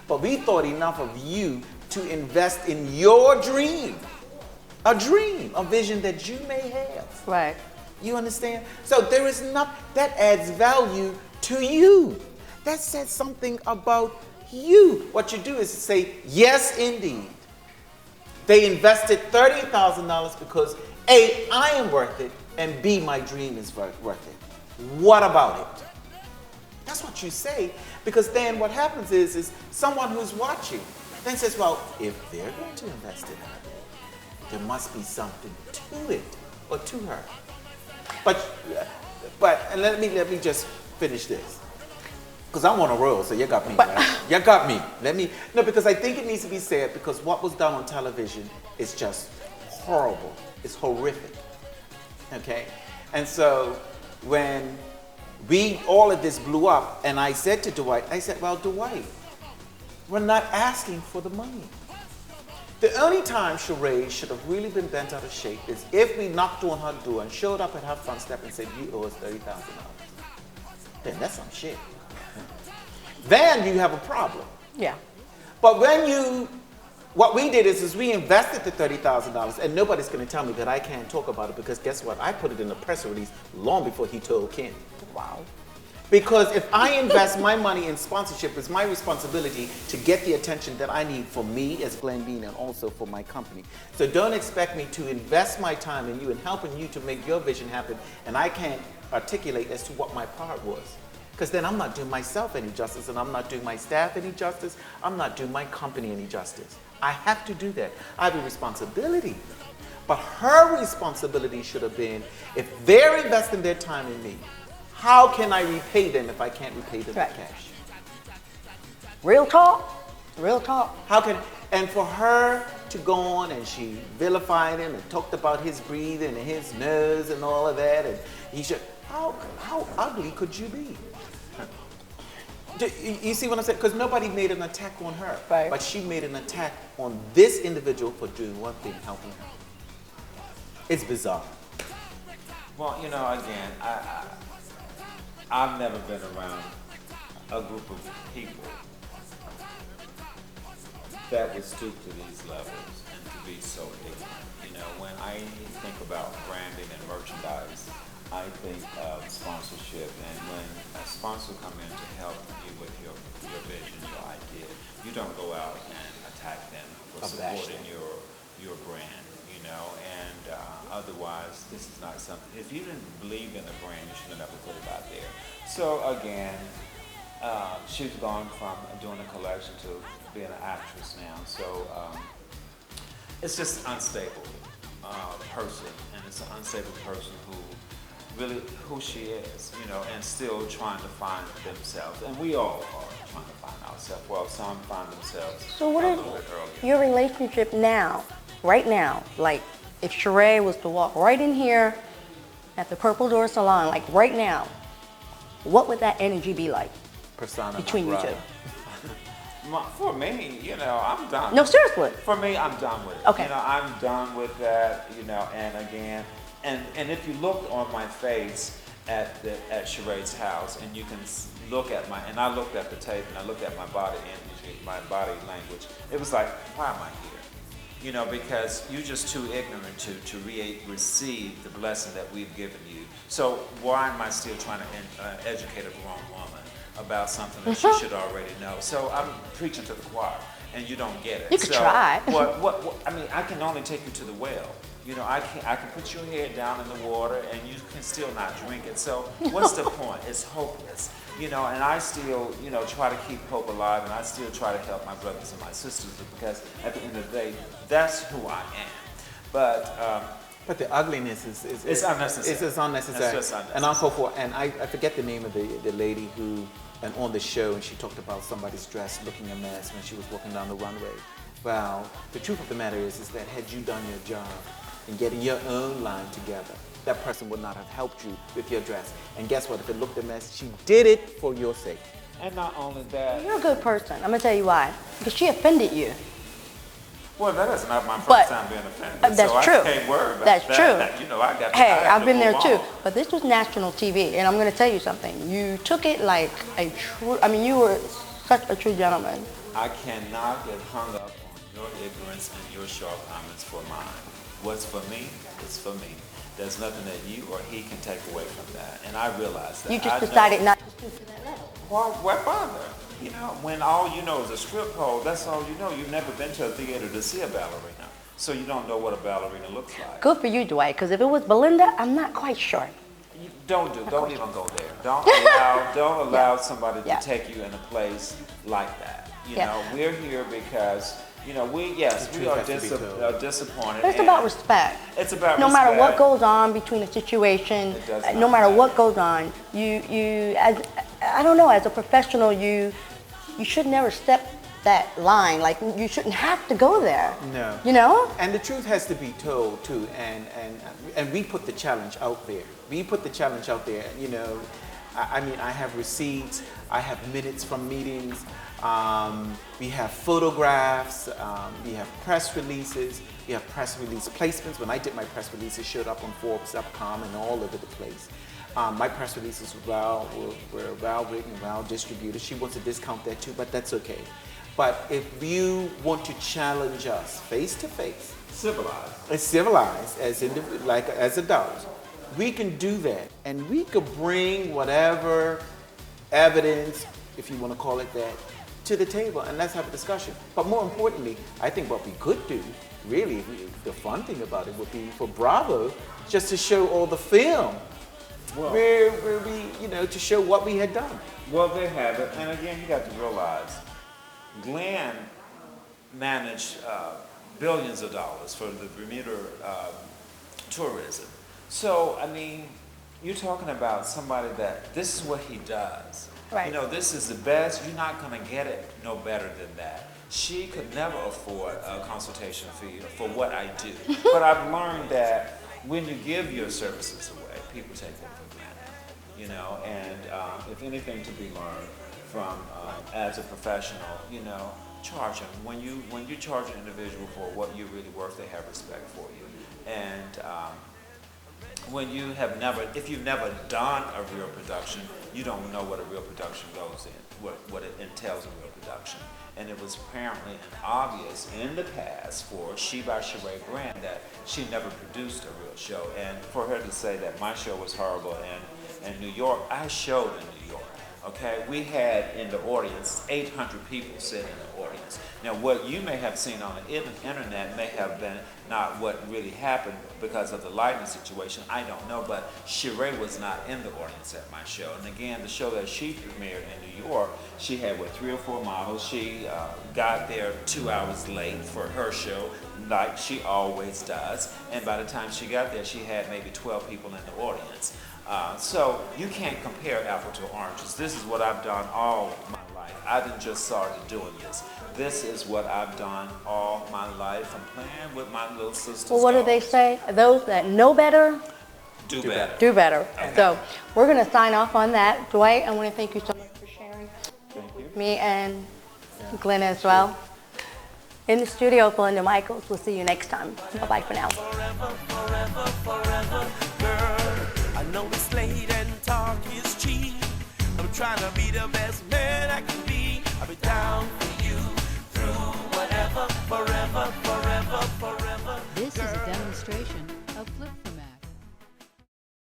But we thought enough of you to invest in your dream. A dream, a vision that you may have. Right. You understand? So there is that adds value to you. That says something about you. What you do is say, yes, indeed. They invested $30,000 because A, I am worth it, and B, my dream is worth it. What about it? That's what you say, because then what happens is someone who's watching then says, well, if they're going to invest in her, there must be something to it or to her. But and let me just finish this, because I'm on a roll, so you got me, right? You got me. Because I think it needs to be said, because what was done on television is just horrible. It's horrific. Okay? And so when all of this blew up, and I said to Dwight, I said, well, Dwight, we're not asking for the money. The only time Sheree should have really been bent out of shape is if we knocked on her door and showed up at her front step and said, you owe us $30,000. Then that's some shit. Then you have a problem. Yeah. But what we did is we invested the $30,000, and nobody's going to tell me that I can't talk about it, because guess what? I put it in a press release long before he told Ken. Wow. Because if I invest my money in sponsorship, it's my responsibility to get the attention that I need for me as Glenn Bean and also for my company. So don't expect me to invest my time in you and helping you to make your vision happen, and I can't articulate as to what my part was. Because then I'm not doing myself any justice, and I'm not doing my staff any justice. I'm not doing my company any justice. I have to do that. I have a responsibility. But her responsibility should have been, if they're investing their time in me, how can I repay them if I can't repay them in cash? Real talk. Real talk. And for her to go on and she vilified him and talked about his breathing and his nose and all of that, and how ugly could you be? You see what I'm saying? Because nobody made an attack on her, right. But she made an attack on this individual for doing one thing, helping her. It's bizarre. Well, again, I've never been around a group of people that would stoop to these levels and to be so ignorant. When I think about branding and merchandise, I think of sponsorship, and when a sponsor comes in to help you with your vision, your idea, you don't go out and attack them for supporting your brand, and otherwise this is not something, if you didn't believe in the brand, you should have never put it out there. So again, she's gone from doing a collection to being an actress now, so it's just an unstable person, and it's an unstable person who she is, and still trying to find themselves. And we all are trying to find ourselves. Well, some find themselves so what a is little bit earlier. Your relationship now, right now? Like, if Sheree was to walk right in here at the Purple Door Salon, like right now, what would that energy be like between you two? For me, I'm done. No, seriously. For me, I'm done with it. Okay. I'm done with that, and again, and if you look on my face at Sheree's house, and you can look at and I looked at the tape, and I looked at my body energy, my body language, it was like, why am I here? Because you're just too ignorant to receive the blessing that we've given you. So why am I still trying to educate a grown woman about something that she should already know? So I'm preaching to the choir, and you don't get it. You could try. What? I mean, I can only take you to the well. I can put your head down in the water, and you can still not drink it. So what's the point? It's hopeless. And I still, try to keep hope alive, and I still try to help my brothers and my sisters, because at the end of the day, that's who I am. But the ugliness is unnecessary. It's unnecessary. It's just unnecessary. And also I forget the name of the lady who, and on the show, and she talked about somebody's dress looking a mess when she was walking down the runway. Well, the truth of the matter is that had you done your job in getting your own line together, that person would not have helped you with your dress. And guess what? If it looked a mess, she did it for your sake. And not only that, you're a good person. I'm gonna tell you why. Because she offended you. Well, that is not my first time being offended. That's so true. I can't worry about that's that. true. I got. Hey, I've been there too. But this was national TV, and I'm going to tell you something. You took it like a true. I mean, you were such a true gentleman. I cannot get hung up on your ignorance and your shortcomings for mine. What's for me is for me. There's nothing that you or he can take away from that. And I realize that. You just decided not to stoop to that level. Well, what bother? You know, when all you know is a strip pole, that's all you know. You've never been to a theater to see a ballerina. So you don't know what a ballerina looks like. Good for you, Dwight, because if it was Balinda, I'm not quite sure. Don't even go there. Don't allow somebody to take you in a place like that. You know, we're here because, you know, we are disappointed. It's about respect. It's about no respect. matter what goes on between a situation, no matter what goes on, as I don't know, as a professional, you should never step that line. Like, you shouldn't have to go there. No. You know? And the truth has to be told too. And we put the challenge out there. We put the challenge out there. You know, I mean, I have receipts. I have minutes from meetings. We have photographs. We have press releases. We have press release placements. When I did my press releases, showed up on Forbes.com and all over the place. My press releases were well written, well distributed. She wants to discount that too, but that's okay. But if you want to challenge us face to face, civilized as adults, we can do that, and we could bring whatever evidence, if you want to call it that, to the table, and let's have a discussion. But more importantly, I think what we could do, really, the fun thing about it would be for Bravo just to show all the film. Well, where we, you know, to show what we had done. Well, they have it, and again, you got to realize, Glenn managed billions of dollars for the Bermuda tourism. So, I mean, you're talking about somebody that this is what he does. Right. You know, this is the best. You're not going to get it no better than that. She could never afford a consultation fee for what I do. But I've learned that when you give your services away, people take them for granted. You know, and if anything to be learned from as a professional, you know, charge them. When you charge an individual for what you're really worth, they have respect for you. And when you have never, if you've never done a real production, you don't know what a real production goes in, what it entails in real production. And it was apparently obvious in the past for She by Sheree brand that she never produced a real show. And for her to say that my show was horrible in New York, I showed in New York. Okay, we had in the audience 800 people sitting in the audience. Now, what you may have seen on the internet may have been not what really happened because of the lighting situation. I don't know, but Sheree was not in the audience at my show. And again, the show that she premiered in New York, she had 3 or 4 models. She got there 2 hours late for her show, like she always does. And by the time she got there, she had maybe 12 people in the audience. So you can't compare apple to oranges. This is what I've done all my life. I didn't just started doing this. This is what I've done all my life. I'm playing with my little sister's Well, what do they say? Those that know better, do better. Do better. Okay. So we're going to sign off on that. Dwight, I want to thank you so much for sharing. Thank you. Me and Glenn as well. In the studio, Balinda Michaels. We'll see you next time. Bye-bye for now. Forever, forever, forever, girl. I know it's late and talk is cheap. I'm trying to be the best man I can be. I'll be down for you.